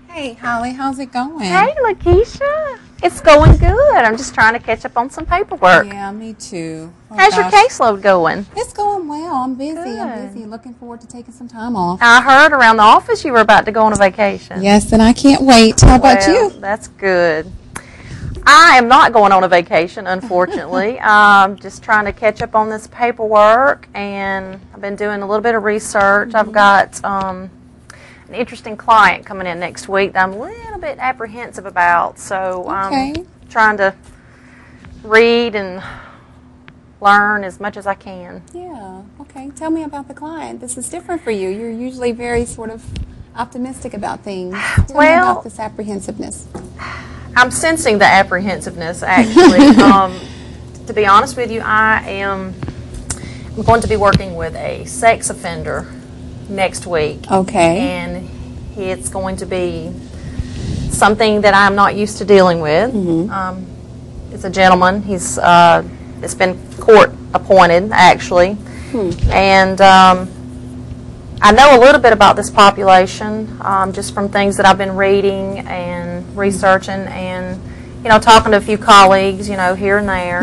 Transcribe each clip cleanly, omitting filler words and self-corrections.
Hey, Holly, how's it going? Hey, Lakeisha. It's going good. I'm just trying to catch up on some paperwork. Yeah, me too. Oh, How's your caseload going? It's going well. I'm busy. Good. I'm busy. Looking forward to taking some time off. I heard around the office you were about to go on a vacation. Yes, and I can't wait. How about you? That's good. I am not going on a vacation, unfortunately. I'm just trying to catch up on this paperwork, and I've been doing a little bit of research. I've got an interesting client coming in next week that I'm a little bit apprehensive about, so I'm trying to read and learn as much as I can. Yeah, okay. Tell me about the client. This is different for you. You're usually very sort of optimistic about things. Tell me about this apprehensiveness. I'm sensing the apprehensiveness, actually. To be honest with you, I'm going to be working with a sex offender next week. Okay. And it's going to be something that I'm not used to dealing with. It's a gentleman. He's it's been court appointed, actually. And I know a little bit about this population just from things that I've been reading and researching and, you know, talking to a few colleagues, you know, here and there.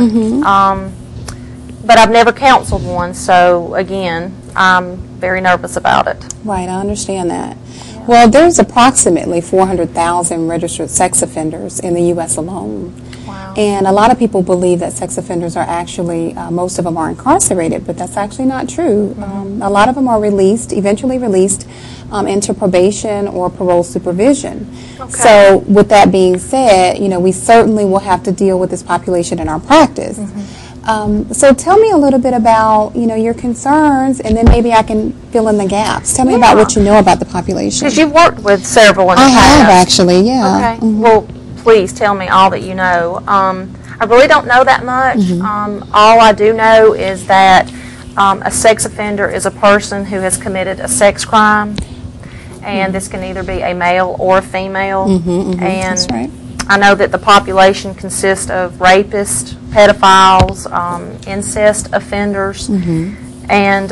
But I've never counseled one, so again, I'm very nervous about it. Right, I understand that. Yeah. Well, there's approximately 400,000 registered sex offenders in the U.S. alone. Wow. And a lot of people believe that sex offenders are actually, most of them are incarcerated, but that's actually not true. A lot of them are released, eventually released into probation or parole supervision. Okay. So with that being said, you know, we certainly will have to deal with this population in our practice. So tell me a little bit about, you know, your concerns, and then maybe I can fill in the gaps. Tell me about what you know about the population. Because you've worked with several in the past. I have, actually, yeah. Okay. Well, please tell me all that you know. I really don't know that much. All I do know is that a sex offender is a person who has committed a sex crime, and this can either be a male or a female. And that's right. I know that the population consists of rapists, pedophiles, incest offenders. And,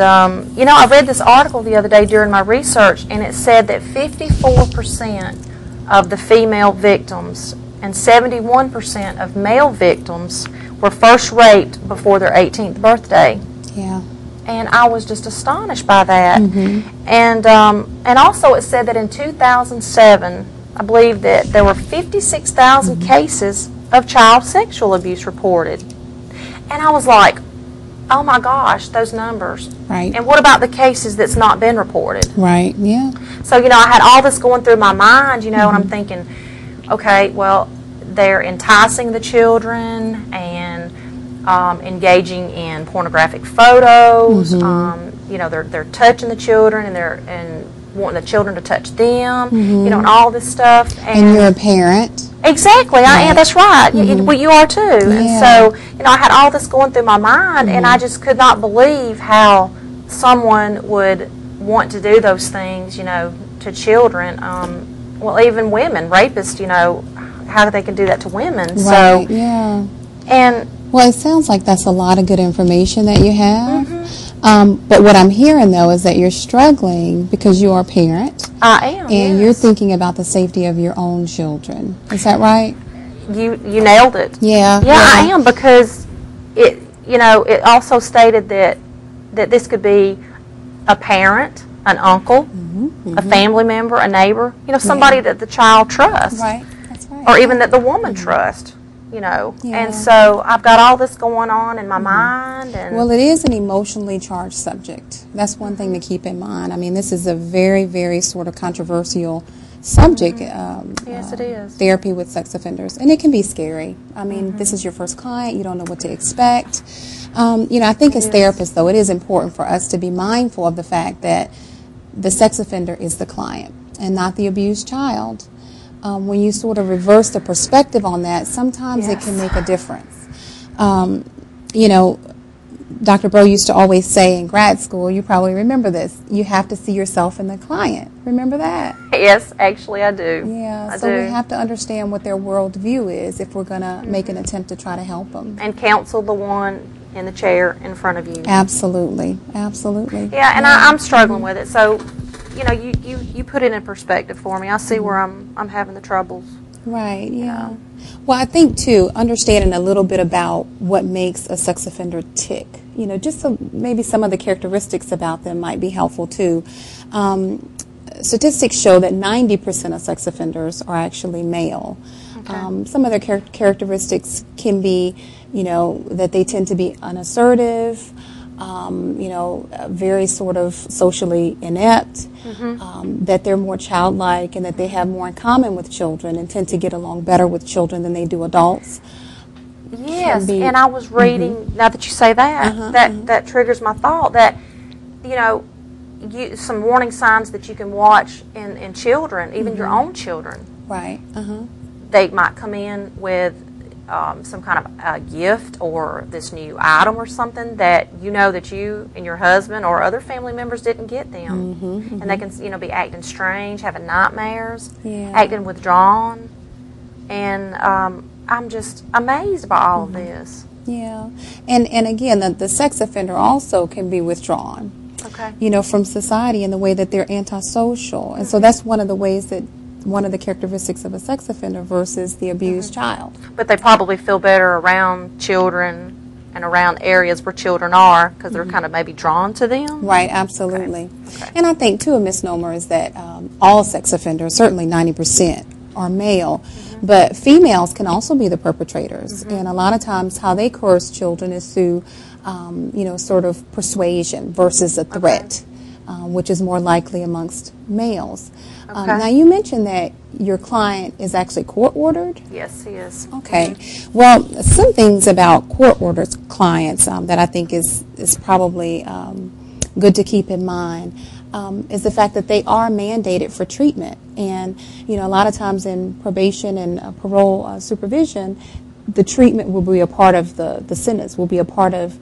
you know, I read this article the other day during my research, and it said that 54% of the female victims and 71% of male victims were first raped before their 18th birthday. Yeah. And I was just astonished by that. And also it said that in 2007, I believe that there were 56,000 cases of child sexual abuse reported. And I was like, oh my gosh, those numbers. Right. And what about the cases that's not been reported? Right, yeah. So, you know, I had all this going through my mind, you know, and I'm thinking, okay, well, they're enticing the children and engaging in pornographic photos. You know, they're touching the children and wanting the children to touch them, you know, and all this stuff. And you're a parent. Exactly, I am. That's right. Well, you are too. And so, you know, I had all this going through my mind, and I just could not believe how someone would want to do those things, you know, to children. Well, even women, rapists, you know, how they can do that to women. Right, so, yeah. And well, it sounds like that's a lot of good information that you have. But what I'm hearing, though, is that you're struggling because you are a parent. I am, and you're thinking about the safety of your own children. Is that right? You nailed it. Yeah. Yeah, I am, because it, you know, it also stated that this could be a parent, an uncle, a family member, a neighbor, you know, somebody that the child trusts. Right. That's right. Or even that the woman trusts. You know, and so I've got all this going on in my mind. And well, it is an emotionally charged subject. That's one thing to keep in mind. I mean, this is a very, very sort of controversial subject. Yes, it is. Therapy with sex offenders, and it can be scary. I mean, this is your first client; you don't know what to expect. You know, I think as therapists, though, it is important for us to be mindful of the fact that the sex offender is the client and not the abused child. When you sort of reverse the perspective on that, sometimes it can make a difference. You know, Dr. Bro used to always say in grad school, you probably remember this, you have to see yourself in the client. Remember that? Yes, actually I do. Yeah, so we have to understand what their worldview is if we're going to make an attempt to try to help them. And counsel the one in the chair in front of you. Absolutely, absolutely. Yeah, and I'm struggling with it. So you know, you put it in perspective for me. I see where I'm having the troubles. Right, yeah. Well, I think, too, understanding a little bit about what makes a sex offender tick, you know, just maybe some of the characteristics about them might be helpful, too. Statistics show that 90% of sex offenders are actually male. Okay. Some of their characteristics can be, you know, that they tend to be unassertive, you know, very sort of socially inept, that they're more childlike, and that they have more in common with children and tend to get along better with children than they do adults. Yes, and I was reading, now that you say that, that triggers my thought that, you know, some warning signs that you can watch in children, even your own children. Right. They might come in with some kind of a gift or this new item or something that you know that you and your husband or other family members didn't get them. And they can, you know, be acting strange, having nightmares, acting withdrawn. And I'm just amazed by all of this. Yeah. And again, the sex offender also can be withdrawn. Okay. You know, from society in the way that they're antisocial. And so that's one of the ways that one of the characteristics of a sex offender versus the abused child. But they probably feel better around children and around areas where children are because they're kind of maybe drawn to them. Right, absolutely. Okay. And I think, too, a misnomer is that all sex offenders, certainly 90%, are male. But females can also be the perpetrators. And a lot of times how they coerce children is through, you know, sort of persuasion versus a threat, which is more likely amongst males. Now, you mentioned that your client is actually court-ordered? Yes, he is. Okay. Well, some things about court-ordered clients that I think is probably good to keep in mind is the fact that they are mandated for treatment. And, you know, a lot of times in probation and parole supervision, the treatment will be a part of the sentence, will be a part of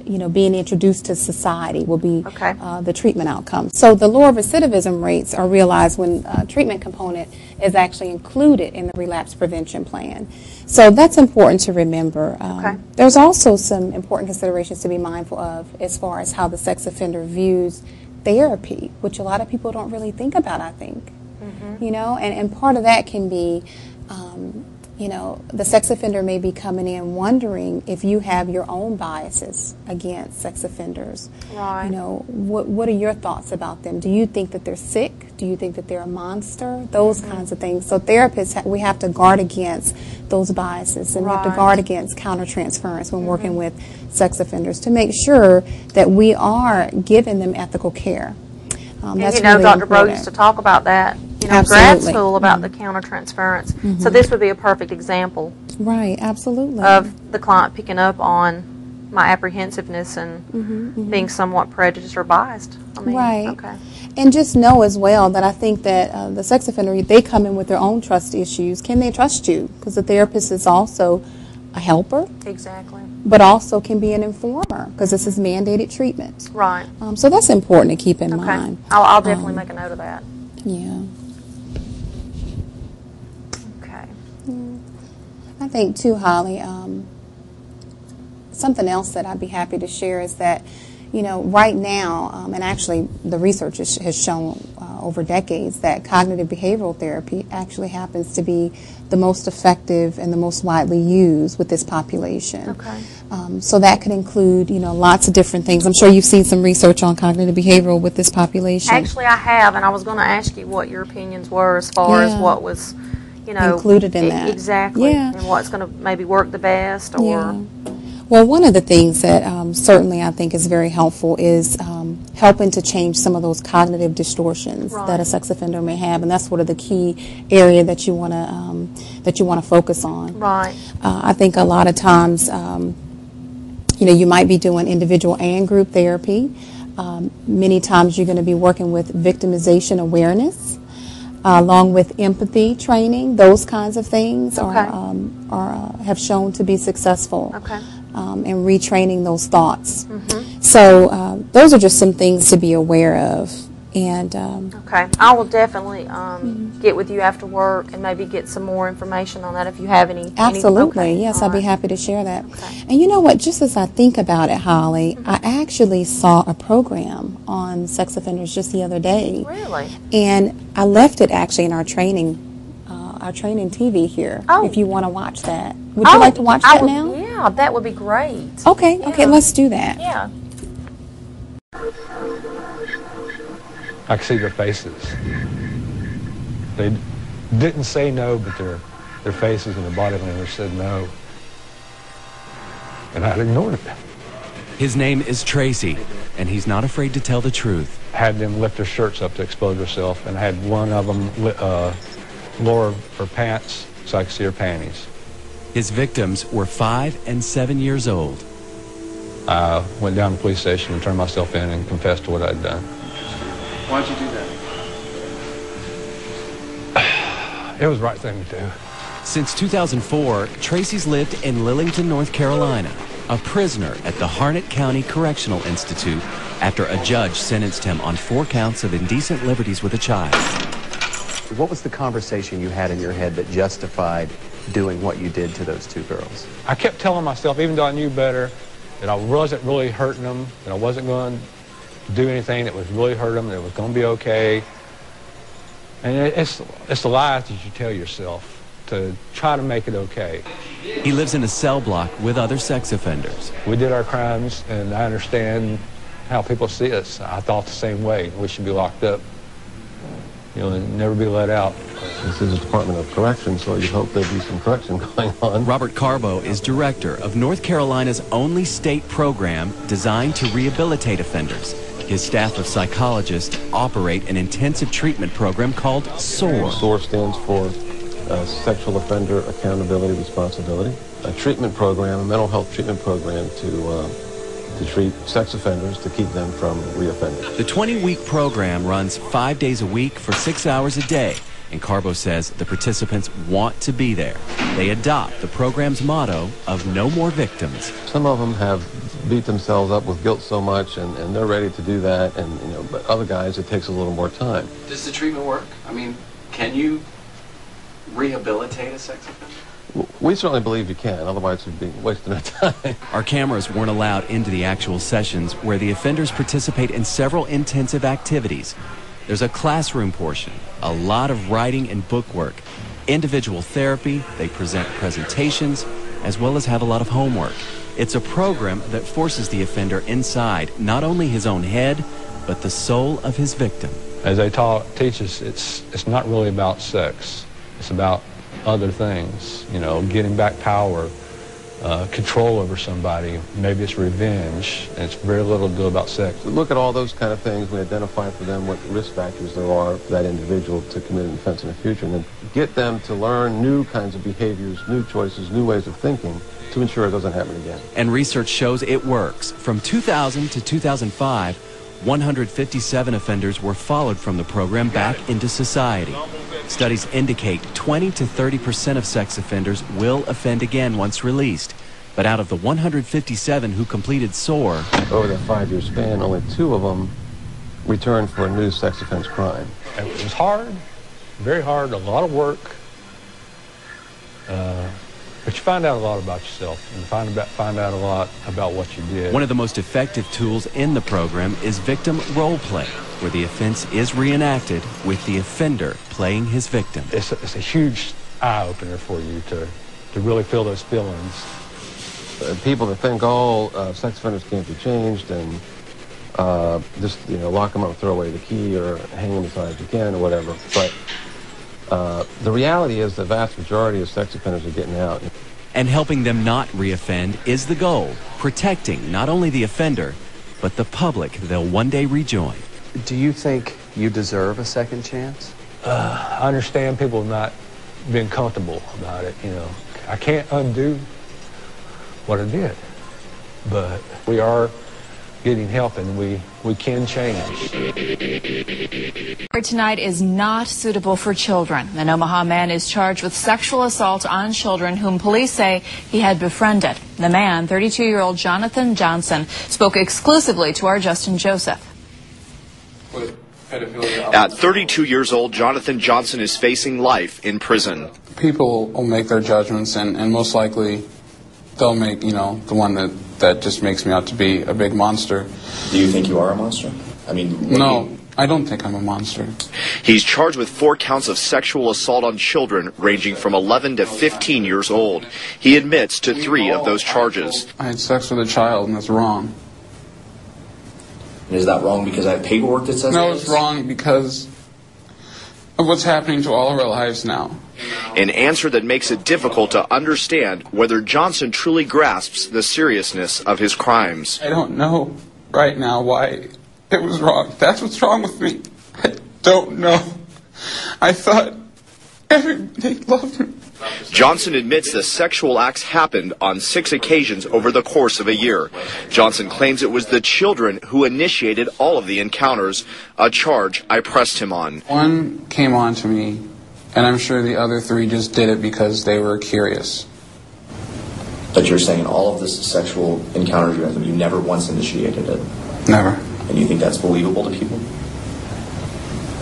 you know, being introduced to society will be the treatment outcome. So the lower recidivism rates are realized when treatment component is actually included in the relapse prevention plan. So that's important to remember. There's also some important considerations to be mindful of as far as how the sex offender views therapy, which a lot of people don't really think about, I think. You know, and part of that can be you know, the sex offender may be coming in wondering if you have your own biases against sex offenders. Right. You know, what are your thoughts about them? Do you think that they're sick? Do you think that they're a monster? Those kinds of things. So therapists, we have to guard against those biases, and we have to guard against countertransference when working with sex offenders to make sure that we are giving them ethical care. And you know, really Dr. Bro important. used to talk about that, you know, grad school about the countertransference. So this would be a perfect example. Right, absolutely. Of the client picking up on my apprehensiveness and being somewhat prejudiced or biased. I mean, right. And just know as well that I think that the sex offender, they come in with their own trust issues. Can they trust you? Because the therapist is also a helper. Exactly. But also can be an informer because this is mandated treatment. Right. So that's important to keep in mind. I'll definitely make a note of that. Yeah. Okay. I think too, Holly, something else that I'd be happy to share is that, you know, right now, and actually the research has shown over decades that cognitive behavioral therapy actually happens to be the most effective and the most widely used with this population. Okay. So that could include, you know, lots of different things. I'm sure you've seen some research on cognitive behavioral with this population. Actually, I have, and I was going to ask you what your opinions were as far as what was, you know, included in that. Exactly. And what's going to maybe work the best, or. Well, one of the things that certainly I think is very helpful is helping to change some of those cognitive distortions that a sex offender may have, and that's sort of the key area that you want to focus on. Right. I think a lot of times, you know, you might be doing individual and group therapy. Many times you're going to be working with victimization awareness, along with empathy training. Those kinds of things have shown to be successful. And retraining those thoughts. So those are just some things to be aware of. And okay, I will definitely get with you after work and maybe get some more information on that if you have any. Absolutely, okay. yes, All I'd be right. happy to share that. Okay. And you know what, just as I think about it, Holly, I actually saw a program on sex offenders just the other day. Really? And I left it actually in our training TV here, Oh. if you want to watch that. Would you like to watch that now? Yeah, that would be great. Okay, Yeah. okay, let's do that. Yeah. I could see their faces. They didn't say no, but their faces and their body language said no. And I ignored it. His name is Tracy, and he's not afraid to tell the truth. Had them lift their shirts up to expose herself, and I had one of them lower her pants so I could see her panties. His victims were 5 and 7 years old. I went down to the police station and turned myself in and confessed to what I'd done. Why'd you do that? It was the right thing to do. Since 2004, Tracy's lived in Lillington, North Carolina, a prisoner at the Harnett County Correctional Institute after a judge sentenced him on 4 counts of indecent liberties with a child. What was the conversation you had in your head that justified doing what you did to those 2 girls? I kept telling myself, even though I knew better, that I wasn't really hurting them, that I wasn't going to do anything that was really hurt them, that it was going to be okay. And it's the lies that you tell yourself to try to make it okay. He lives in a cell block with other sex offenders. We did our crimes, and I understand how people see us. I thought the same way. We should be locked up, you know, and never be let out. This is a Department of Corrections, so you hope there'd be some correction going on. Robert Carbo is director of North Carolina's only state program designed to rehabilitate offenders. His staff of psychologists operate an intensive treatment program called SOAR. SOAR stands for Sexual Offender Accountability Responsibility, a treatment program, a mental health treatment program to treat sex offenders to keep them from reoffending. The 20-week program runs 5 days a week for 6 hours a day, and Carbo says the participants want to be there. They adopt the program's motto of no more victims. Some of them have beat themselves up with guilt so much, and they're ready to do that, and you know, but other guys, it takes a little more time. Does the treatment work? I mean, can you rehabilitate a sex offender? We certainly believe you can, otherwise we'd be wasting our time. Our cameras weren't allowed into the actual sessions where the offenders participate in several intensive activities. There's a classroom portion, a lot of writing and book work, individual therapy, they present presentations, as well as have a lot of homework. It's a program that forces the offender inside not only his own head, but the soul of his victim. As they teach us, it's not really about sex. It's about other things, you know, getting back power, control over somebody. Maybe it's revenge, and it's very little to do about sex. We look at all those kind of things, we identify for them what risk factors there are for that individual to commit an offense in the future, and then get them to learn new kinds of behaviors, new choices, new ways of thinking to ensure it doesn't happen again. And research shows it works. From 2000 to 2005, 157 offenders were followed from the program back into society. Studies indicate 20 to 30% of sex offenders will offend again once released. But out of the 157 who completed SOAR, over that 5-year span, only 2 of them returned for a new sex offense crime. It was hard, very hard, a lot of work. But you find out a lot about yourself and find out a lot about what you did. one of the most effective tools in the program is victim role play, where the offense is reenacted with the offender playing his victim. It's a huge eye-opener for you to really feel those feelings. People that think all sex offenders can't be changed and just lock them up, throw away the key, or hang them as high as you can, or whatever. But the reality is the vast majority of sex offenders are getting out. And helping them not reoffend is the goal, protecting not only the offender, but the public they'll one day rejoin. Do you think you deserve a second chance? I understand people not being comfortable about it, I can't undo what I did, but we are getting help and we can change. Tonight is not suitable for children. An Omaha man is charged with sexual assault on children whom police say he had befriended. The man, 32-year-old Jonathan Johnson, spoke exclusively to our Justin Joseph. At 32 years old, Jonathan Johnson is facing life in prison. People will make their judgments, and most likely they'll make, the one that just makes me out to be a big monster. Do you think you are a monster? I mean, no, I don't think I'm a monster. He's charged with 4 counts of sexual assault on children ranging from 11 to 15 years old. He admits to 3 of those charges. I had sex with a child, and that's wrong. And is that wrong because I have paperwork that says No, it's wrong because of what's happening to all of our lives now. An answer that makes it difficult to understand whether Johnson truly grasps the seriousness of his crimes. I don't know right now why it was wrong. That's what's wrong with me. I don't know. I thought everybody loved me. Johnson admits the sexual acts happened on 6 occasions over the course of a year. Johnson claims it was the children who initiated all of the encounters, a charge I pressed him on. 1 came on to me, and I'm sure the other 3 just did it because they were curious. But you're saying all of this sexual encounters you have, you never once initiated it? Never. And you think that's believable to people?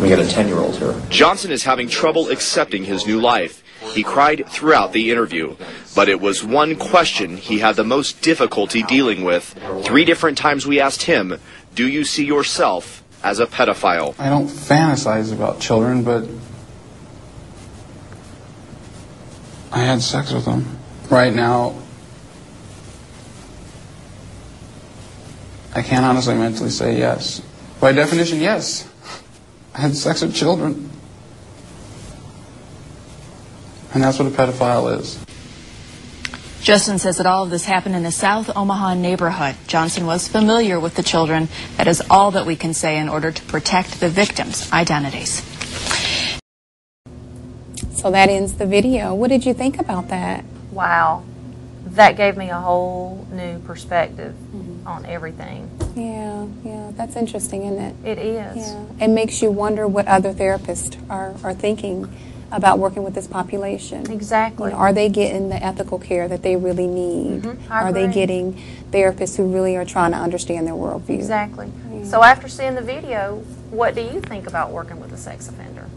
We got a 10-year-old here. Johnson is having trouble accepting his new life. He cried throughout the interview, but it was one question he had the most difficulty dealing with. 3 different times we asked him, do you see yourself as a pedophile? I don't fantasize about children, but I had sex with them. Right now, I can't honestly mentally say yes. By definition, yes. I had sex with children. And that's what a pedophile is. Justin says that all of this happened in a South Omaha neighborhood. Johnson was familiar with the children. That is all that we can say in order to protect the victims' identities. So that ends the video. What did you think about that? Wow. That gave me a whole new perspective on everything. Yeah, that's interesting, isn't it? It is. Yeah, it makes you wonder what other therapists are thinking about working with this population. Exactly. Are they getting the ethical care that they really need? I Are they agree. getting therapists who really are trying to understand their worldview? Exactly. So after seeing the video, what do you think about working with a sex offender?